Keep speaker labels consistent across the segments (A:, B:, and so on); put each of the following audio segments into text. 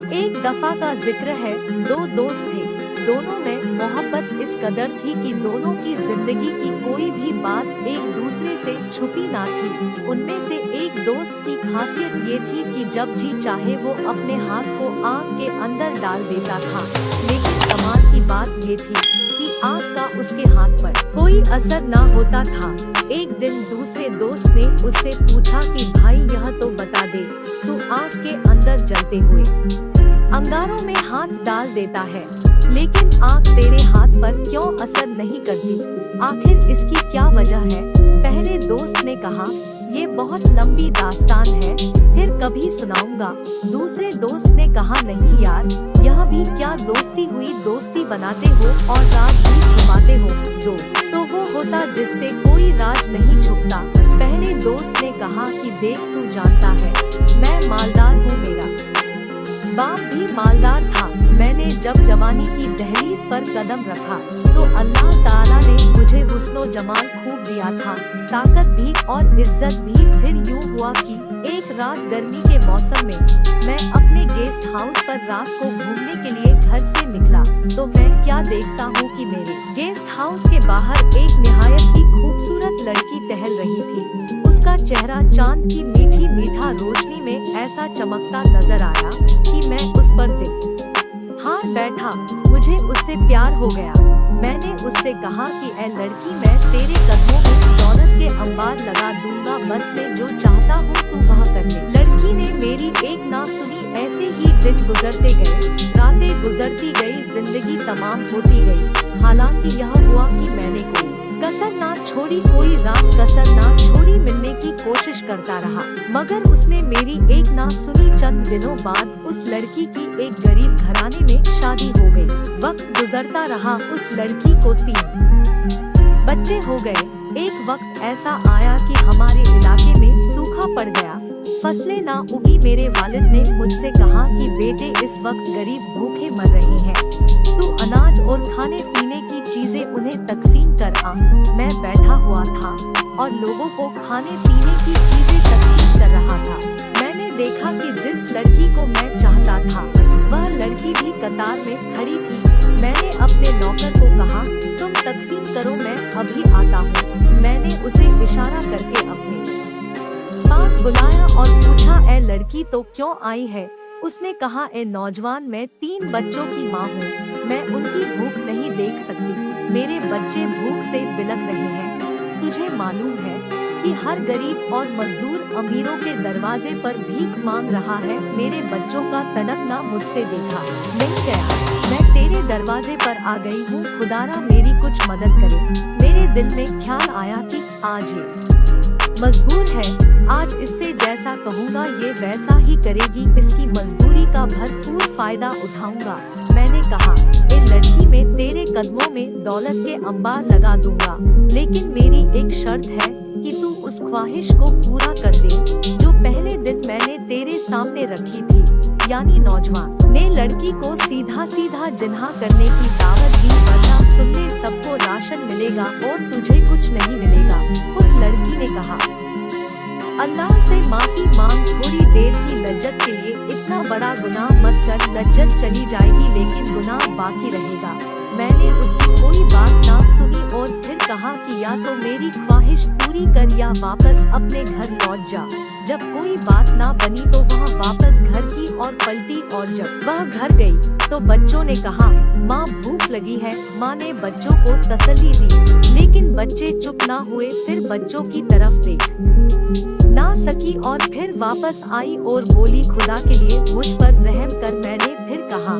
A: एक दफा का जिक्र है, दो दोस्त थे। दोनों में मोहब्बत इस कदर थी कि दोनों की जिंदगी की कोई भी बात एक दूसरे से छुपी ना थी। उनमें से एक दोस्त की खासियत ये थी कि जब जी चाहे वो अपने हाथ को आग के अंदर डाल देता था। लेकिन कमाल की बात ये थी कि आग का उसके हाथ पर कोई असर ना होता था। एक दिन दूसरे दोस्त ने उससे पूछा कि भाई यह तो बता दे, तू आग के अंदर जलते हुए अंगारों में हाथ डाल देता है, लेकिन आग तेरे हाथ पर क्यों असर नहीं करती? आखिर इसकी क्या वजह है? पहले दोस्त ने कहा, ये बहुत लंबी दास्तान है, फिर कभी सुनाऊंगा। दूसरे दोस्त ने कहा, नहीं यार, यह भी क्या दोस्ती हुई, दोस्ती बनाते हो और राज भी छुपाते हो। दोस्त तो वो होता जिससे कोई राज नहीं छुपता। पहले दोस्त ने कहा कि देख, तू जानता है मैं मालदार हूँ, मेरा बाप भी मालदार था। मैंने जब जवानी की दहलीज पर कदम रखा तो अल्लाह ताला ने मुझे हुस्नो जमाल खूब दिया था, ताकत भी और इज्जत भी। फिर यूँ हुआ कि एक रात गर्मी के मौसम में मैं अपने गेस्ट हाउस पर रात को घूमने के लिए घर से निकला तो मैं क्या देखता हूँ कि मेरे गेस्ट हाउस के बाहर एक निहायत ही खूबसूरत लड़की टहल रही थी। उसका चेहरा चांद की मीठी मीठा रोशनी में ऐसा चमकता नजर आया कि मैं उस पर दिल हार बैठा। मुझे उससे प्यार हो गया। मैंने उससे कहा कि ऐ लड़की, मैं तेरे कदमों में दौलत के अंबार लगा दूंगा, बस मैं जो चाहता हूँ तू वह कर ले। लड़की ने मेरी एक ना सुनी। ऐसे ही दिन गुजरते गए, रातें गुजरती गई, जिंदगी तमाम होती गई। हालांकि यह हुआ कि मैंने कोई कसर ना छोड़ी, कोई रात कसर ना छोड़ी, मिलने की कोशिश करता रहा, मगर उसने मेरी एक ना सुनी। चंद दिनों बाद उस लड़की की एक गरीब घराने में शादी हो गई। वक्त गुजरता रहा, उस लड़की को 3 बच्चे हो गए। एक वक्त ऐसा आया कि हमारे इलाके में सूखा पड़ गया, फसलें ना उगी। मेरे वालिद ने मुझसे कहा कि बेटे, इस वक्त गरीब भूखे मर रहे हैं, तू अनाज और खाने पीने की चीजें उन्हें तकसीम कर आ। मैं बैठा हुआ था और लोगों को खाने पीने की चीजें तकसीम कर रहा था। मैंने देखा कि जिस लड़की को मैं चाहता था वह लड़की भी कतार में खड़ी थी। मैंने अपने नौकर को कहा, तुम तकसीम करो, मैं अभी आता हूँ। मैंने उसे इशारा करके अपने पास बुलाया और पूछा, ऐ लड़की, तो क्यों आई है? उसने कहा, ए नौजवान, मैं 3 बच्चों की माँ हूँ, मैं उनकी भूख नहीं देख सकती, मेरे बच्चे भूख से बिलख रहे हैं। तुझे मालूम है कि हर गरीब और मजदूर अमीरों के दरवाजे पर भीख मांग रहा है। मेरे बच्चों का तड़पना मुझसे देखा नहीं गया। मैं तेरे दरवाजे पर आ गई हूँ, खुदारा मेरी कुछ मदद करे। मेरे दिल में ख्याल आया कि आज ये मजबूर है, आज इससे जैसा कहूँगा ये वैसा ही करेगी, इसकी मजबूरी का भरपूर फायदा उठाऊंगा। मैंने कहा, ए लड़की, मैं तेरे कदमों में दौलत के अंबार लगा दूंगा, लेकिन मेरी एक शर्त है कि तू उस ख्वाहिश को पूरा कर दे जो पहले दिन मैंने तेरे सामने रखी थी। यानी नौजवान ने लड़की को सीधा सीधा जिन्हा करने की दावत दी, वरना सुनने सबको राशन मिलेगा और तुझे कुछ नहीं मिलेगा। उस लड़की ने कहा, अल्लाह से माफी मांग, थोड़ी देर की लज्जत के लिए इतना बड़ा गुनाह मत कर। लज्जत चली जाएगी लेकिन गुनाह बाकी रहेगा। मैंने उसकी कोई बात ना सुनी और फिर कहा कि या तो मेरी ख्वाहिश पूरी कर या वापस अपने घर लौट जा। जब कोई बात ना बनी तो वह वापस घर की और पलटी, और जब वह घर गई तो बच्चों ने कहा, माँ भूख लगी है। माँ ने बच्चों को तसल्ली दी, लेकिन बच्चे चुप ना हुए। फिर बच्चों की तरफ देख ना सकी और फिर वापस आई और बोली, खुदा के लिए मुझ पर रहम कर। मैंने फिर कहा,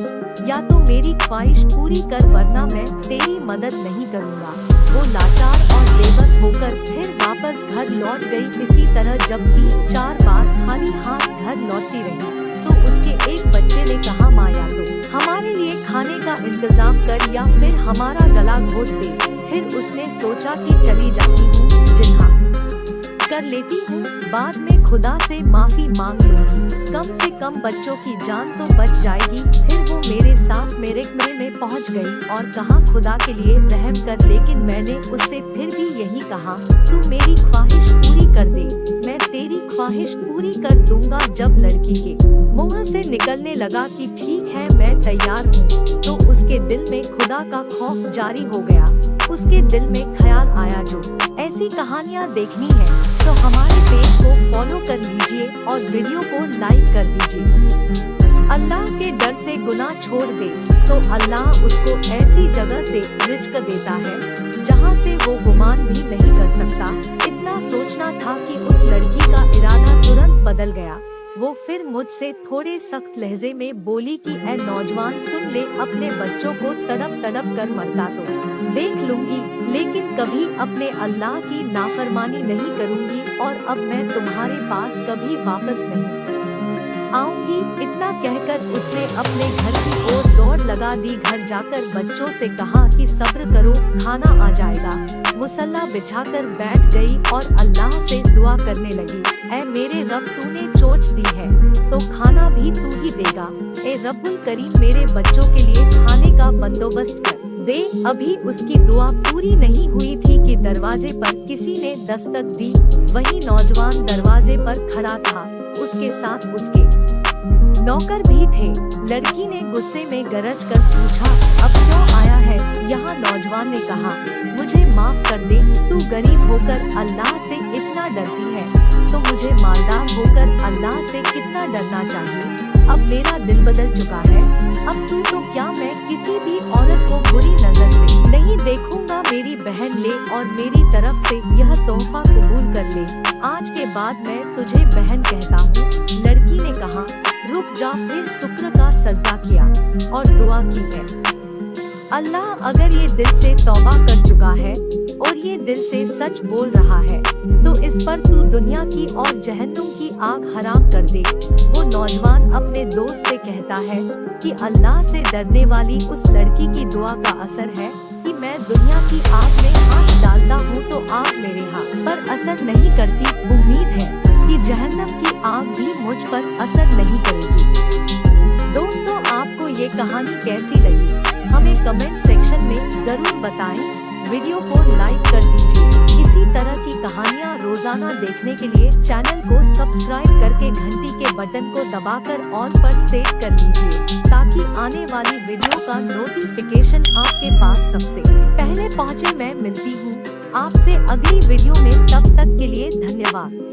A: या तो मेरी ख्वाहिश पूरी कर वरना मैं तेरी मदद नहीं करूँगा। वो लाचार और बेबस होकर फिर वापस घर लौट गई। इसी तरह जब 3-4 बार खाली हाथ घर लौटती रही तो उसके एक बच्चे ने कहा, माँ, या तो हमारे लिए खाने का इंतजाम कर या फिर हमारा गला घोट दे। फिर उसने सोचा कि चली जाती हूँ, जिन्हा कर लेती हूँ, बाद में खुदा से माफी मांग लूंगी। कम से कम बच्चों की जान तो बच जाएगी। फिर वो मेरे साथ मेरे कमरे में पहुँच गई और कहा खुदा के लिए रहम कर। लेकिन मैंने उससे फिर भी यही कहा, तू मेरी ख्वाहिश पूरी कर दे, मैं तेरी ख्वाहिश पूरी कर दूंगा। जब लड़की के मुंह से निकलने लगा कि ठीक है मैं तैयार हूँ, तो उसके दिल में खुदा का खौफ जारी हो गया। उसके दिल में ख्याल आया, जो ऐसी कहानियाँ देखनी है तो हमारे पेज को फॉलो कर लीजिए और वीडियो को लाइक कर दीजिए। अल्लाह के डर से गुनाह छोड़ दे तो अल्लाह उसको ऐसी जगह से रिज़्क देता है जहाँ से वो गुमान भी नहीं कर सकता। इतना सोचना था कि उस लड़की का इरादा तुरंत बदल गया। वो फिर मुझसे थोड़े सख्त लहजे में बोली कि ऐ नौजवान सुन ले, अपने बच्चों को तड़प तड़प कर मरता तो देख लूंगी, लेकिन कभी अपने अल्लाह की नाफरमानी नहीं करूंगी और अब मैं तुम्हारे पास कभी वापस नहीं आऊंगी। इतना कहकर उसने अपने घर की ओर दौड़ लगा दी। घर जाकर बच्चों से कहा कि सब्र करो, खाना आ जाएगा। मुसल्ला बिछाकर बैठ गई और अल्लाह से दुआ करने लगी, ऐ मेरे रब, तूने चोट दी है तो खाना भी तू ही देगा। ए रब्बुल करीम, मेरे बच्चों के लिए खाने का बंदोबस्त कर दे। अभी उसकी दुआ पूरी नहीं हुई थी कि दरवाजे पर किसी ने दस्तक दी। वही नौजवान दरवाजे पर खड़ा था, उसके साथ उसके नौकर भी थे। लड़की ने गुस्से में गरज कर पूछा, अब क्यों आया है यहाँ? नौजवान ने कहा, मुझे माफ कर दे, तू गरीब होकर अल्लाह से इतना डरती है तो मुझे मालदार होकर अल्लाह से कितना डरना चाहिए। अब मेरा दिल बदल चुका है, अब तू तो क्या, मैं किसी भी औरत को बुरी नजर से नहीं देखूंगा। मेरी बहन ले और मेरी तरफ से यह तोहफा कबूल कर ले, आज के बाद मैं तुझे बहन कहता हूँ। लड़की ने कहा, रुक जा। फिर शुक्र का सजदा किया और दुआ की है, अल्लाह अगर ये दिल से तौबा कर चुका है और ये दिल से सच बोल रहा है तो इस पर तू दुनिया की और जहन्नुम की आग हराम कर दे। वो नौजवान अपने दोस्त से कहता है कि अल्लाह से डरने वाली उस लड़की की दुआ का असर है कि मैं दुनिया की आग में हाथ डालता हूँ तो आग मेरे हाथ पर असर नहीं करती। उम्मीद है कि जहन्नम की आग भी मुझ पर असर नहीं करेगी। दोस्तों, आपको ये कहानी कैसी लगी हमें कमेंट सेक्शन में जरूर बताएं। वीडियो को लाइक कर दीजिए। इसी तरह की कहानियाँ रोजाना देखने के लिए चैनल को सब्सक्राइब करके घंटी के बटन को दबाकर ऑल पर सेट कर लीजिए ताकि आने वाली वीडियो का नोटिफिकेशन आपके पास सबसे पहले पहुँचे। मैं मिलती हूँ आपसे अगली वीडियो में, तब तक के लिए धन्यवाद।